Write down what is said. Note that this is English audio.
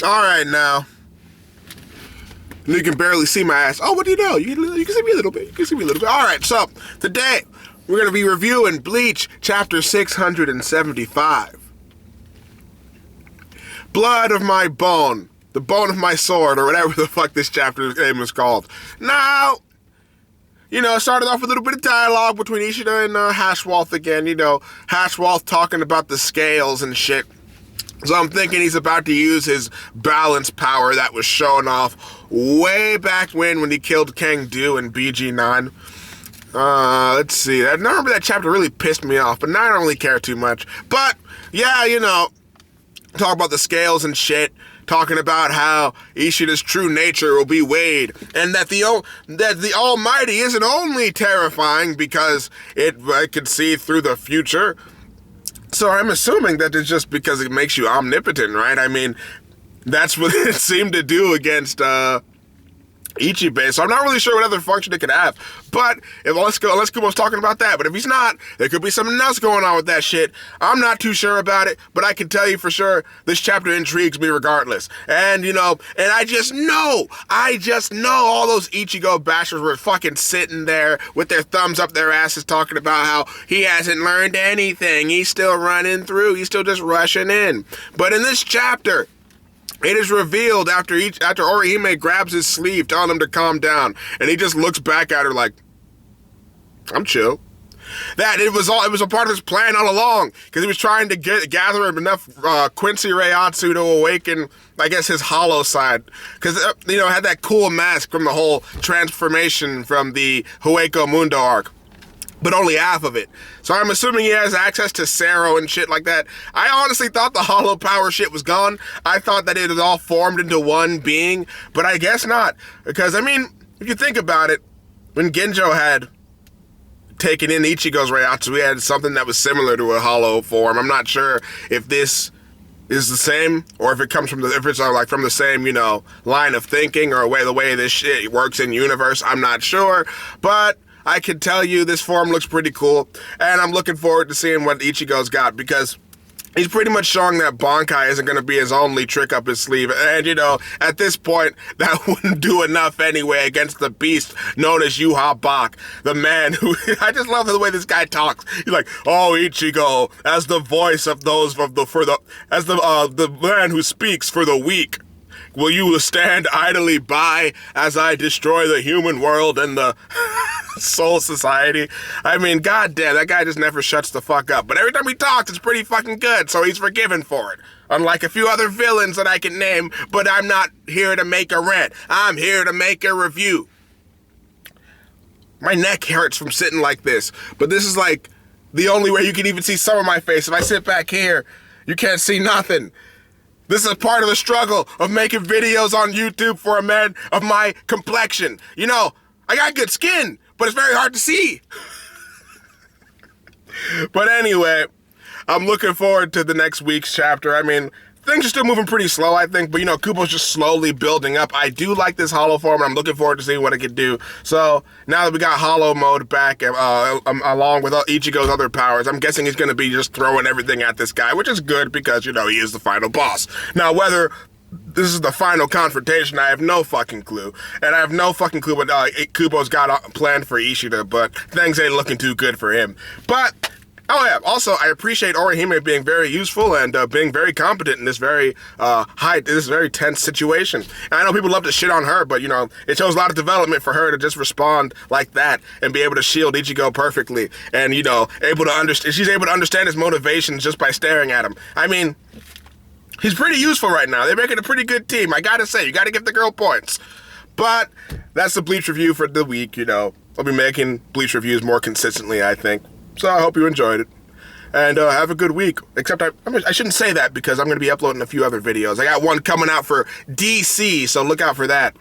Alright, now. You can barely see my ass. Oh, what do you know? You can see me a little bit. You can see me a little bit. Alright, so, today, we're going to be reviewing Bleach, chapter 675. Blood of my bone. The bone of my sword, or whatever the fuck this chapter's name is called. Now, started off with a little bit of dialogue between Ishida and Hashwalth again. Hashwalth talking about the scales and shit. So I'm thinking he's about to use his balance power that was shown off way back when he killed Kangdu in BG9. Let's see. I remember that chapter really pissed me off, but now I don't really care too much. But, yeah, talk about the scales and shit. Talking about how Ishida's true nature will be weighed, and that the Almighty isn't only terrifying because it could see through the future. So I'm assuming that it's just because it makes you omnipotent, right? I mean, that's what it seemed to do against Ichibei, so I'm not really sure what other function it could have. But unless KUBO's talking about that, but if he's not, there could be something else going on with that shit. I'm not too sure about it, but I can tell you for sure, this chapter intrigues me regardless. And, and I just know all those Ichigo bashers were fucking sitting there with their thumbs up their asses talking about how he hasn't learned anything. He's still running through. He's still just rushing in. But in this chapter, it is revealed after Orihime grabs his sleeve, telling him to calm down, and he just looks back at her like, I'm chill. That it was a part of his plan all along, because he was trying to gather enough Quincy Reiatsu to awaken, I guess, his hollow side. Because, had that cool mask from the whole transformation from the Hueco Mundo arc. But only half of it. So I'm assuming he has access to Sero and shit like that. I honestly thought the hollow power shit was gone. I thought that it was all formed into one being, but I guess not. Because, if you think about it, when Genjo had taken in Ichigo's Reiatsu, he had something that was similar to a hollow form. I'm not sure if this is the same, or if it comes from from the same, line of thinking, or the way this shit works in universe. I'm not sure, but I can tell you this form looks pretty cool, and I'm looking forward to seeing what Ichigo's got, because he's pretty much showing that Bankai isn't going to be his only trick up his sleeve. And, at this point, that wouldn't do enough anyway against the beast known as Yuha Bak, the man who, I just love the way this guy talks. He's like, oh, Ichigo, as the voice of those the man who speaks for the weak. Will you stand idly by as I destroy the human world and the soul society? Goddamn, that guy just never shuts the fuck up. But every time he talks, it's pretty fucking good, so he's forgiven for it. Unlike a few other villains that I can name, but I'm not here to make a rant. I'm here to make a review. My neck hurts from sitting like this, but this is like the only way you can even see some of my face. If I sit back here, you can't see nothing. This is part of the struggle of making videos on YouTube for a man of my complexion. I got good skin, but it's very hard to see. But anyway, I'm looking forward to the next week's chapter. Things are still moving pretty slow, I think, but KUBO's just slowly building up. I do like this hollow form, and I'm looking forward to seeing what it can do. So, now that we got hollow mode back, along with Ichigo's other powers, I'm guessing he's going to be just throwing everything at this guy, which is good because, he is the final boss. Now, whether this is the final confrontation, I have no fucking clue. And I have no fucking clue what KUBO's got planned for Ishida, but things ain't looking too good for him. But oh yeah, also, I appreciate Orihime being very useful and being very competent in this very very tense situation. And I know people love to shit on her, but, it shows a lot of development for her to just respond like that and be able to shield Ichigo perfectly. And, she's able to understand his motivations just by staring at him. He's pretty useful right now. They're making a pretty good team. I gotta say, you gotta give the girl points. But that's the Bleach review for the week, I'll be making Bleach reviews more consistently, I think. So I hope you enjoyed it. And have a good week. Except I shouldn't say that because I'm going to be uploading a few other videos. I got one coming out for DC, so look out for that.